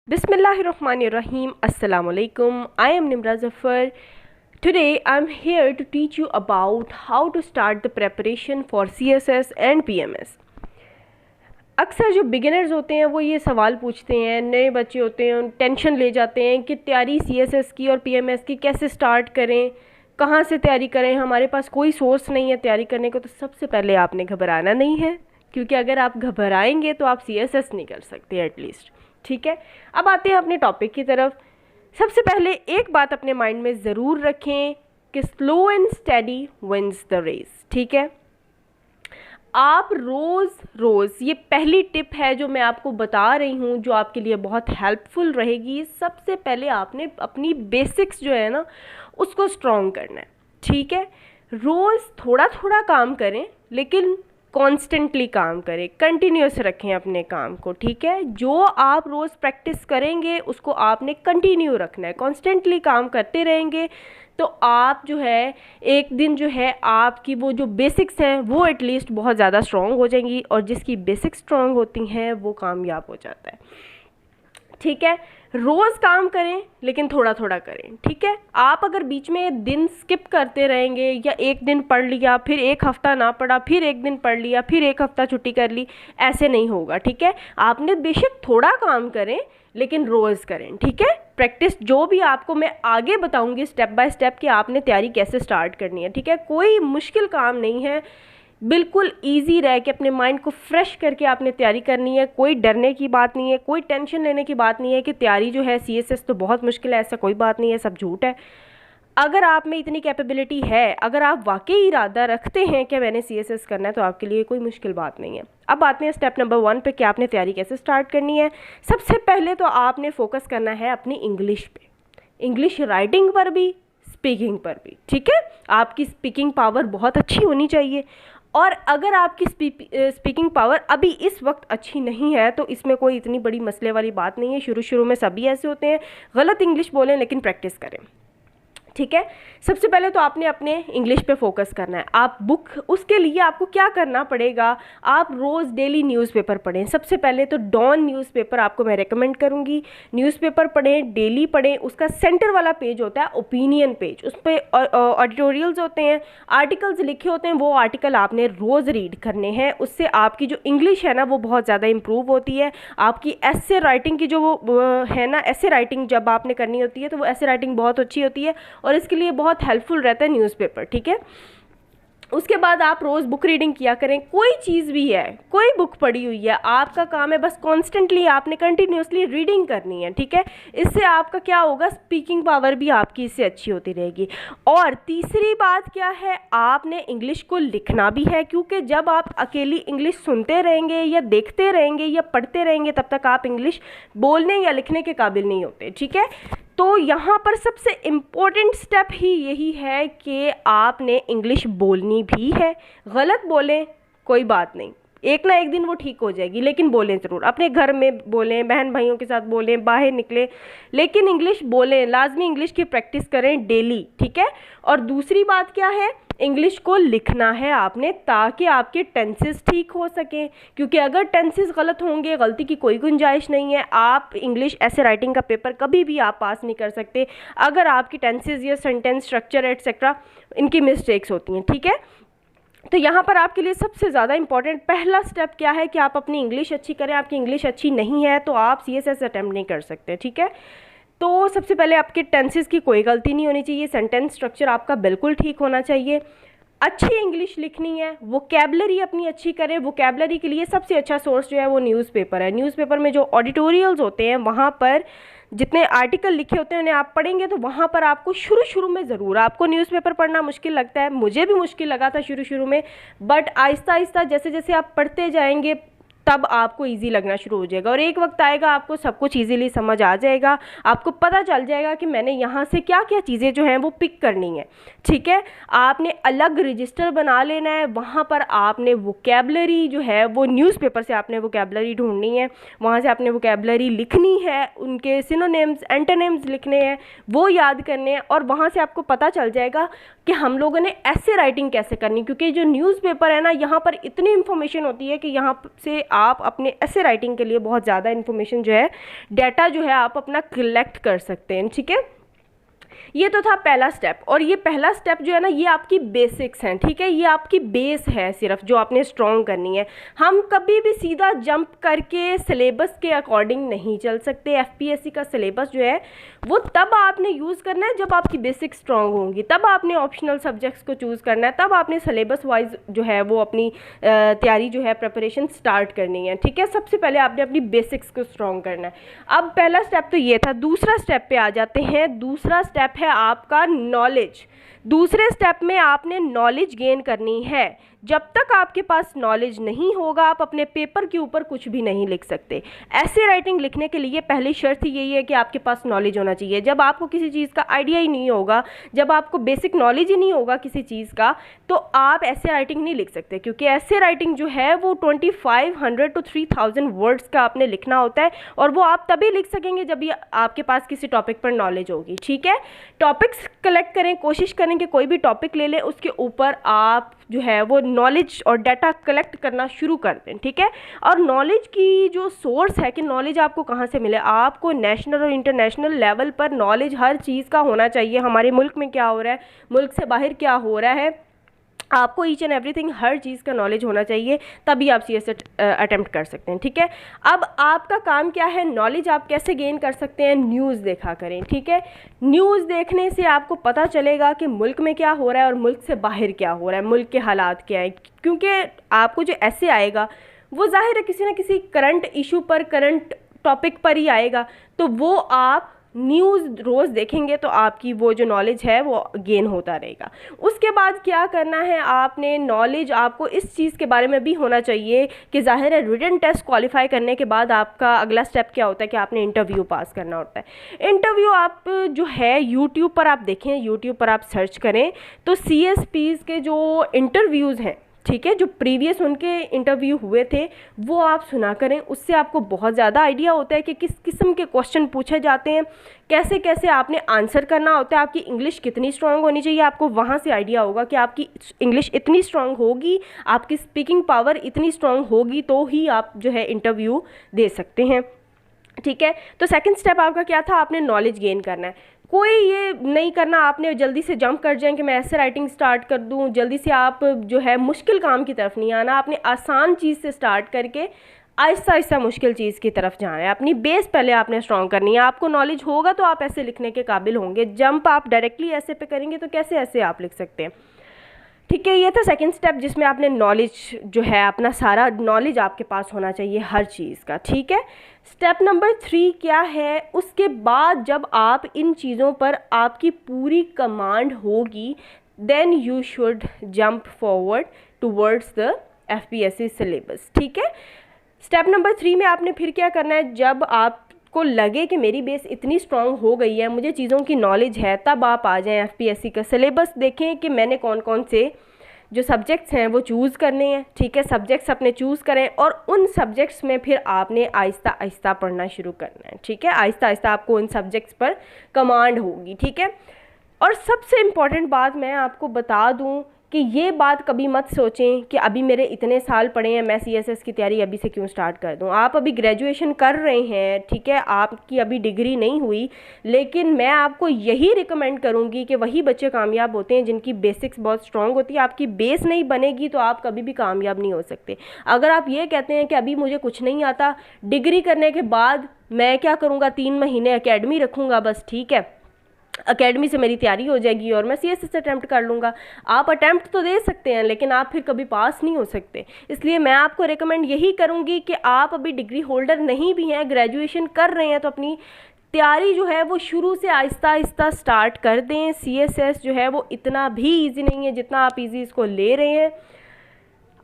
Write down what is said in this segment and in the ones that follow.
Bismillahirrahmanirrahim. Assalamu alaikum. I am Nimra Zafar. Today I am here to teach you about how to start the preparation for CSS and PMS. अक्सर जो beginners होते हैं वो ये सवाल पूछते हैं, नए बच्चे होते हैं टेंशन ले जाते हैं कि तैयारी CSS की और PMS की कैसे स्टार्ट करें, कहाँ से तैयारी करें, हमारे पास कोई सोर्स नहीं है तैयारी करने को। तो सबसे पहले आपने घबराना नहीं है, क्योंकि अगर आप घबराएंगे तो आप CSS नहीं कर सकते एटलीस्ट। ठीक है, अब आते हैं अपने टॉपिक की तरफ। सबसे पहले एक बात अपने माइंड में ज़रूर रखें कि slow and steady wins the race. ठीक है, आप रोज़ ये पहली टिप है जो मैं आपको बता रही हूँ, जो आपके लिए बहुत हेल्पफुल रहेगी। सबसे पहले आपने अपनी बेसिक्स जो है ना उसको स्ट्रॉन्ग करना है। ठीक है, रोज़ थोड़ा थोड़ा काम करें, लेकिन कॉन्स्टेंटली काम करें, कंटिन्यूस रखें अपने काम को। ठीक है, जो आप रोज़ प्रैक्टिस करेंगे उसको आपने कंटिन्यू रखना है। कॉन्स्टेंटली काम करते रहेंगे तो आप जो है एक दिन जो है आपकी वो जो बेसिक्स हैं वो एटलीस्ट बहुत ज़्यादा स्ट्रॉन्ग हो जाएंगी, और जिसकी बेसिक्स स्ट्रॉन्ग होती हैं वो कामयाब हो जाता है। ठीक है, रोज़ काम करें लेकिन थोड़ा थोड़ा करें। ठीक है, आप अगर बीच में दिन स्किप करते रहेंगे या एक दिन पढ़ लिया फिर एक हफ़्ता ना पढ़ा, फिर एक दिन पढ़ लिया फिर एक हफ़्ता छुट्टी कर ली, ऐसे नहीं होगा। ठीक है, आपने बेशक थोड़ा काम करें लेकिन रोज़ करें। ठीक है, प्रैक्टिस जो भी आपको मैं आगे बताऊंगी स्टेप बाय स्टेप कि आपने तैयारी कैसे स्टार्ट करनी है। ठीक है, कोई मुश्किल काम नहीं है, बिल्कुल इजी रह के अपने माइंड को फ्रेश करके आपने तैयारी करनी है। कोई डरने की बात नहीं है, कोई टेंशन लेने की बात नहीं है कि तैयारी जो है CSS तो बहुत मुश्किल है, ऐसा कोई बात नहीं है, सब झूठ है। अगर आप में इतनी कैपेबिलिटी है, अगर आप वाकई इरादा रखते हैं कि मैंने CSS करना है, तो आपके लिए कोई मुश्किल बात नहीं है। अब आते हैं स्टेप नंबर 1 पे कि आपने तैयारी कैसे स्टार्ट करनी है। सबसे पहले तो आपने फोकस करना है अपनी इंग्लिश पे, इंग्लिश राइटिंग पर भी, स्पीकिंग पर भी। ठीक है, आपकी स्पीकिंग पावर बहुत अच्छी होनी चाहिए, और अगर आपकी स्पीकिंग पावर अभी इस वक्त अच्छी नहीं है तो इसमें कोई इतनी बड़ी मसले वाली बात नहीं है। शुरू में सभी ऐसे होते हैं, गलत इंग्लिश बोलें लेकिन प्रैक्टिस करें। ठीक है, सबसे पहले तो आपने अपने इंग्लिश पे फोकस करना है। आप बुक, उसके लिए आपको क्या करना पड़ेगा, आप रोज़ डेली न्यूज़पेपर पढ़ें। सबसे पहले तो डॉन न्यूज़पेपर आपको मैं रेकमेंड करूँगी, न्यूज़पेपर पढ़ें, डेली पढ़ें। उसका सेंटर वाला पेज होता है ओपिनियन पेज, उस पर एडिटोरियल्स होते हैं, आर्टिकल्स लिखे होते हैं, वो आर्टिकल आपने रोज़ रीड करने हैं। उससे आपकी जो इंग्लिश है ना वो बहुत ज़्यादा इम्प्रूव होती है। आपकी ऐसे राइटिंग की जो वो है ना, ऐसे राइटिंग जब आपने करनी होती है तो वो ऐसे राइटिंग बहुत अच्छी होती है और इसके लिए बहुत हेल्पफुल रहता है न्यूज़पेपर। ठीक है, उसके बाद आप रोज़ बुक रीडिंग किया करें। कोई चीज़ भी है, कोई बुक पढ़ी हुई है, आपका काम है बस कॉन्स्टेंटली आपने कंटिन्यूसली रीडिंग करनी है। ठीक है, इससे आपका क्या होगा, स्पीकिंग पावर भी आपकी इससे अच्छी होती रहेगी। और तीसरी बात क्या है, आपने इंग्लिश को लिखना भी है, क्योंकि जब आप अकेली इंग्लिश सुनते रहेंगे या देखते रहेंगे या पढ़ते रहेंगे तब तक आप इंग्लिश बोलने या लिखने के काबिल नहीं होते। ठीक है, तो यहाँ पर सबसे इम्पोर्टेंट स्टेप ही यही है कि आपने इंग्लिश बोलनी भी है। गलत बोलें कोई बात नहीं, एक ना एक दिन वो ठीक हो जाएगी, लेकिन बोलें ज़रूर। अपने घर में बोलें, बहन भाइयों के साथ बोलें, बाहर निकलें, लेकिन इंग्लिश बोलें, लाजमी इंग्लिश की प्रैक्टिस करें डेली। ठीक है, और दूसरी बात क्या है, इंग्लिश को लिखना है आपने, ताकि आपके टेंसेस ठीक हो सकें, क्योंकि अगर टेंसेस गलत होंगे, गलती की कोई गुंजाइश नहीं है। आप इंग्लिश ऐसे राइटिंग का पेपर कभी भी आप पास नहीं कर सकते अगर आपकी टेंसेस या सेंटेंस स्ट्रक्चर एटसेट्रा इनकी मिस्टेक्स होती हैं। ठीक है, तो यहाँ पर आपके लिए सबसे ज़्यादा इंपॉर्टेंट पहला स्टेप क्या है कि आप अपनी इंग्लिश अच्छी करें। आपकी इंग्लिश अच्छी नहीं है तो आप CSS अटैम्प्ट नहीं कर सकते। ठीक है, तो सबसे पहले आपके टेंसेस की कोई गलती नहीं होनी चाहिए, सेंटेंस स्ट्रक्चर आपका बिल्कुल ठीक होना चाहिए, अच्छी इंग्लिश लिखनी है, वोकैबलरी अपनी अच्छी करें। वोकैबलरी के लिए सबसे अच्छा सोर्स जो है वो न्यूज़पेपर है। न्यूज़पेपर में जो ऑडिटोरियल्स होते हैं वहाँ पर जितने आर्टिकल लिखे होते हैं उन्हें आप पढ़ेंगे तो वहाँ पर आपको शुरू में ज़रूर आपको न्यूज़पेपर पढ़ना मुश्किल लगता है, मुझे भी मुश्किल लगा था शुरू में, बट आहिस्ता आहिस्ता जैसे जैसे आप पढ़ते जाएंगे तब आपको इजी लगना शुरू हो जाएगा, और एक वक्त आएगा आपको सब कुछ इजीली समझ आ जाएगा। आपको पता चल जाएगा कि मैंने यहाँ से क्या क्या चीज़ें जो हैं वो पिक करनी है। ठीक है, आपने अलग रजिस्टर बना लेना है, वहाँ पर आपने वोकैबलरी जो है वो न्यूज़पेपर से आपने वोकैबलरी ढूंढनी है, वहाँ से आपने वोकैबलरी लिखनी है, उनके सिनोनिम्स एंटोनिम्स लिखने हैं, वो याद करने हैं, और वहाँ से आपको पता चल जाएगा कि हम लोगों ने ऐसे राइटिंग कैसे करनी, क्योंकि जो न्यूज़पेपर है ना, यहाँ पर इतनी इन्फॉर्मेशन होती है कि यहाँ से आप अपने ऐसे राइटिंग के लिए बहुत ज़्यादा इन्फॉर्मेशन जो है, डाटा जो है आप अपना कलेक्ट कर सकते हैं। ठीक है, ये तो था पहला स्टेप। और ये पहला स्टेप जो है ना, ये आपकी बेसिक्स हैं। ठीक है, ये आपकी बेस है सिर्फ जो आपने स्ट्रॉन्ग करनी है। हम कभी भी सीधा जंप करके सिलेबस के अकॉर्डिंग नहीं चल सकते। एफपीएससी का सिलेबस जो है वो तब आपने यूज़ करना है जब आपकी बेसिक स्ट्रॉन्ग होंगी, तब आपने ऑप्शनल सब्जेक्ट्स को चूज़ करना है, तब आपने सिलेबस वाइज जो है वो अपनी तैयारी जो है, प्रिपरेशन स्टार्ट करनी है। ठीक है, सबसे पहले आपने अपनी बेसिक्स को स्ट्रॉन्ग करना है। अब पहला स्टेप तो ये था। दूसरा स्टेप पे आ जाते हैं। दूसरा स्टेप है आपका नॉलेज। दूसरे स्टेप में आपने नॉलेज गेन करनी है। जब तक आपके पास नॉलेज नहीं होगा, आप अपने पेपर के ऊपर कुछ भी नहीं लिख सकते। ऐसे राइटिंग लिखने के लिए पहली शर्त यही है कि आपके पास नॉलेज होना चाहिए। जब आपको किसी चीज़ का आइडिया ही नहीं होगा, जब आपको बेसिक नॉलेज ही नहीं होगा किसी चीज़ का, तो आप ऐसे राइटिंग नहीं लिख सकते, क्योंकि ऐसे राइटिंग जो है वो 2500 to 3000 वर्ड्स का आपने लिखना होता है, और वो आप तभी लिख सकेंगे जब ये आपके पास किसी टॉपिक पर नॉलेज होगी। ठीक है, टॉपिक्स कलेक्ट करें, कोशिश करें कि कोई भी टॉपिक ले लें, उसके ऊपर आप जो है वो नॉलेज और डाटा कलेक्ट करना शुरू कर दें। ठीक है, और नॉलेज की जो सोर्स है कि नॉलेज आपको कहाँ से मिले, आपको नेशनल और इंटरनेशनल लेवल पर नॉलेज हर चीज़ का होना चाहिए। हमारे मुल्क में क्या हो रहा है, मुल्क से बाहर क्या हो रहा है, आपको ईच एंड एवरीथिंग, हर चीज़ का नॉलेज होना चाहिए, तभी आप सीएसएस अटेम्प्ट कर सकते हैं। ठीक है, अब आपका काम क्या है, नॉलेज आप कैसे गेन कर सकते हैं, न्यूज़ देखा करें। ठीक है, न्यूज़ देखने से आपको पता चलेगा कि मुल्क में क्या हो रहा है और मुल्क से बाहर क्या हो रहा है, मुल्क के हालात क्या है। क्योंकि आपको जो ऐसे आएगा वो जाहिर है किसी न किसी करंट इशू पर, करंट टॉपिक पर ही आएगा, तो वो आप न्यूज़ रोज़ देखेंगे तो आपकी वो जो नॉलेज है वो गेन होता रहेगा। उसके बाद क्या करना है, आपने नॉलेज आपको इस चीज़ के बारे में भी होना चाहिए कि ज़ाहिर है रिटन टेस्ट क्वालिफाई करने के बाद आपका अगला स्टेप क्या होता है कि आपने इंटरव्यू पास करना होता है। इंटरव्यू आप जो है यूट्यूब पर आप देखें, यूट्यूब पर आप सर्च करें तो सीएसपीज़ के जो इंटरव्यूज़ हैं, ठीक है, जो प्रीवियस उनके इंटरव्यू हुए थे वो आप सुना करें। उससे आपको बहुत ज़्यादा आइडिया होता है कि किस किस्म के क्वेश्चन पूछे जाते हैं, कैसे कैसे आपने आंसर करना होता है, आपकी इंग्लिश कितनी स्ट्रांग होनी चाहिए। आपको वहाँ से आइडिया होगा कि आपकी इंग्लिश इतनी स्ट्रांग होगी, आपकी स्पीकिंग पावर इतनी स्ट्रांग होगी तो ही आप जो है इंटरव्यू दे सकते हैं। ठीक है, तो सेकंड स्टेप आपका क्या था, आपने नॉलेज गेन करना है। कोई ये नहीं करना आपने जल्दी से जंप कर जाएं कि मैं ऐसे राइटिंग स्टार्ट कर दूं, जल्दी से आप जो है मुश्किल काम की तरफ नहीं आना। आपने आसान चीज़ से स्टार्ट करके आहिस्ता आहिस्ता मुश्किल चीज़ की तरफ जाना है। अपनी बेस पहले आपने स्ट्रॉन्ग करनी है। आपको नॉलेज होगा तो आप ऐसे लिखने के काबिल होंगे। जंप आप डायरेक्टली ऐसे पे करेंगे तो कैसे ऐसे आप लिख सकते हैं। ठीक है, ये था सेकंड स्टेप जिसमें आपने नॉलेज जो है, अपना सारा नॉलेज आपके पास होना चाहिए हर चीज़ का। ठीक है, स्टेप नंबर 3 क्या है, उसके बाद जब आप इन चीज़ों पर आपकी पूरी कमांड होगी, then you should jump forward towards the FPSC syllabus. ठीक है, स्टेप नंबर 3 में आपने फिर क्या करना है, जब आपको लगे कि मेरी बेस इतनी स्ट्रांग हो गई है, मुझे चीज़ों की नॉलेज है, तब आप आ जाएं एफपीएससी का सिलेबस देखें कि मैंने कौन कौन से जो सब्जेक्ट्स हैं वो चूज़ करने हैं। ठीक है, सब्जेक्ट्स अपने चूज़ करें और उन सब्जेक्ट्स में फिर आपने आहिस्ता आहिस्ता पढ़ना शुरू करना है। ठीक है, आहिस्ता आहिस्ता आपको उन सब्जेक्ट्स पर कमांड होगी। ठीक है, और सबसे इम्पॉर्टेंट बात मैं आपको बता दूं कि ये बात कभी मत सोचें कि अभी मेरे इतने साल पढ़े हैं, मैं सीएसएस की तैयारी अभी से क्यों स्टार्ट कर दूं। आप अभी ग्रेजुएशन कर रहे हैं, ठीक है, आपकी अभी डिग्री नहीं हुई, लेकिन मैं आपको यही रिकमेंड करूंगी कि वही बच्चे कामयाब होते हैं जिनकी बेसिक्स बहुत स्ट्रांग होती है। आपकी बेस नहीं बनेगी तो आप कभी भी कामयाब नहीं हो सकते। अगर आप ये कहते हैं कि अभी मुझे कुछ नहीं आता, डिग्री करने के बाद मैं क्या करूँगा, 3 महीने अकेडमी रखूँगा बस, ठीक है, अकेडमी से मेरी तैयारी हो जाएगी और मैं सीएसएस अटैम्प्ट कर लूँगा। आप अटैम्प्ट तो दे सकते हैं लेकिन आप फिर कभी पास नहीं हो सकते। इसलिए मैं आपको रेकमेंड यही करूँगी कि आप अभी डिग्री होल्डर नहीं भी हैं, ग्रेजुएशन कर रहे हैं, तो अपनी तैयारी जो है वो शुरू से आहिस्ता आहिस्ता स्टार्ट कर दें। सीएसएस जो है वो इतना भी ईजी नहीं है जितना आप ईजी इसको ले रहे हैं।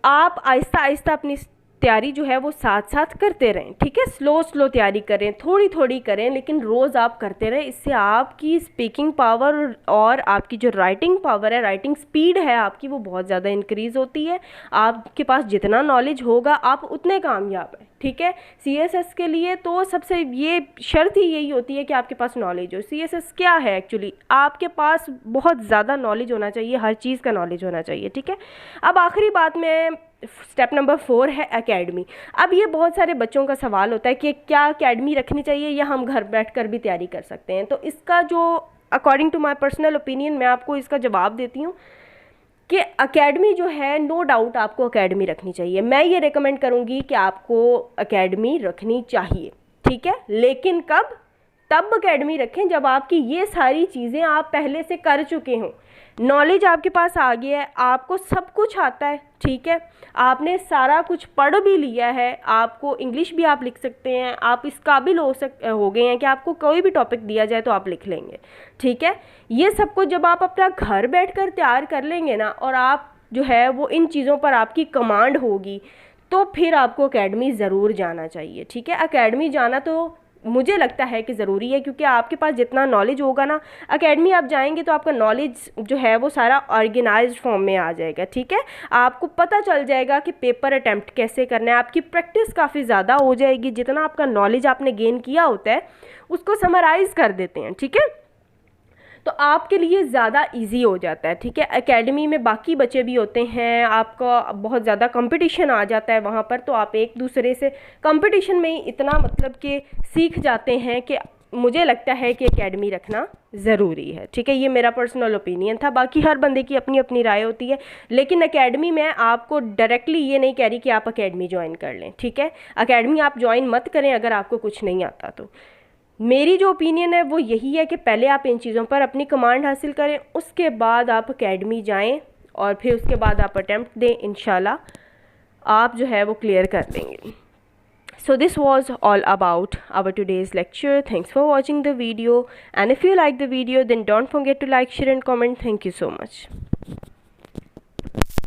आप आहिस्ता आहिस्ता अपनी तैयारी जो है वो साथ साथ करते रहें, ठीक है। स्लो स्लो तैयारी करें, थोड़ी थोड़ी करें, लेकिन रोज़ आप करते रहें। इससे आपकी स्पीकिंग पावर और आपकी जो राइटिंग पावर है, राइटिंग स्पीड है आपकी, वो बहुत ज़्यादा इंक्रीज़ होती है। आपके पास जितना नॉलेज होगा आप उतने कामयाब हैं, ठीक है। CSS के लिए तो सबसे ये शर्त ही यही होती है कि आपके पास नॉलेज हो। CSS क्या है एक्चुअली, आपके पास बहुत ज़्यादा नॉलेज होना चाहिए, हर चीज़ का नॉलेज होना चाहिए, ठीक है। अब आखिरी बात में स्टेप नंबर 4 है एकेडमी। अब ये बहुत सारे बच्चों का सवाल होता है कि क्या एकेडमी रखनी चाहिए या हम घर बैठकर भी तैयारी कर सकते हैं। तो इसका जो according to my personal opinion मैं आपको इसका जवाब देती हूँ कि एकेडमी जो है, नो डाउट आपको एकेडमी रखनी चाहिए। मैं ये रेकमेंड करूँगी कि आपको एकेडमी रखनी चाहिए, ठीक है। लेकिन कब? तब एकेडमी रखें जब आपकी ये सारी चीज़ें आप पहले से कर चुके हों, नॉलेज आपके पास आ गया है, आपको सब कुछ आता है, ठीक है। आपने सारा कुछ पढ़ भी लिया है, आपको इंग्लिश भी आप लिख सकते हैं, आप इस काबिल हो गए हैं कि आपको कोई भी टॉपिक दिया जाए तो आप लिख लेंगे, ठीक है। ये सब कुछ जब आप अपना घर बैठकर तैयार कर लेंगे ना, और आप जो है वो इन चीज़ों पर आपकी कमांड होगी, तो फिर आपको एकेडमी ज़रूर जाना चाहिए, ठीक है। एकेडमी जाना तो मुझे लगता है कि ज़रूरी है, क्योंकि आपके पास जितना नॉलेज होगा ना, एकेडमी आप जाएंगे तो आपका नॉलेज जो है वो सारा ऑर्गेनाइज्ड फॉर्म में आ जाएगा, ठीक है। आपको पता चल जाएगा कि पेपर अटैम्प्ट कैसे करना है, आपकी प्रैक्टिस काफ़ी ज़्यादा हो जाएगी। जितना आपका नॉलेज आपने गेन किया होता है उसको समराइज़ कर देते हैं, ठीक है, तो आपके लिए ज़्यादा इजी हो जाता है, ठीक है। एकेडमी में बाकी बच्चे भी होते हैं, आपका बहुत ज़्यादा कंपटीशन आ जाता है वहाँ पर, तो आप एक दूसरे से कंपटीशन में ही इतना मतलब कि सीख जाते हैं कि मुझे लगता है कि एकेडमी रखना ज़रूरी है, ठीक है। ये मेरा पर्सनल ओपिनियन था, बाकी हर बंदे की अपनी अपनी राय होती है। लेकिन एकेडमी में आपको डायरेक्टली ये नहीं कह रही कि आप एकेडमी ज्वाइन कर लें, ठीक है। एकेडमी आप ज्वाइन मत करें अगर आपको कुछ नहीं आता तो। मेरी जो ओपिनियन है वो यही है कि पहले आप इन चीज़ों पर अपनी कमांड हासिल करें, उसके बाद आप एकेडमी जाएं और फिर उसके बाद आप अटैम्प्ट दें, इंशाल्लाह आप जो है वो क्लियर कर देंगे। So this was all about our today's lecture. Thanks for watching the video, and if you like the video then don't forget to like, share and comment. Thank you so much.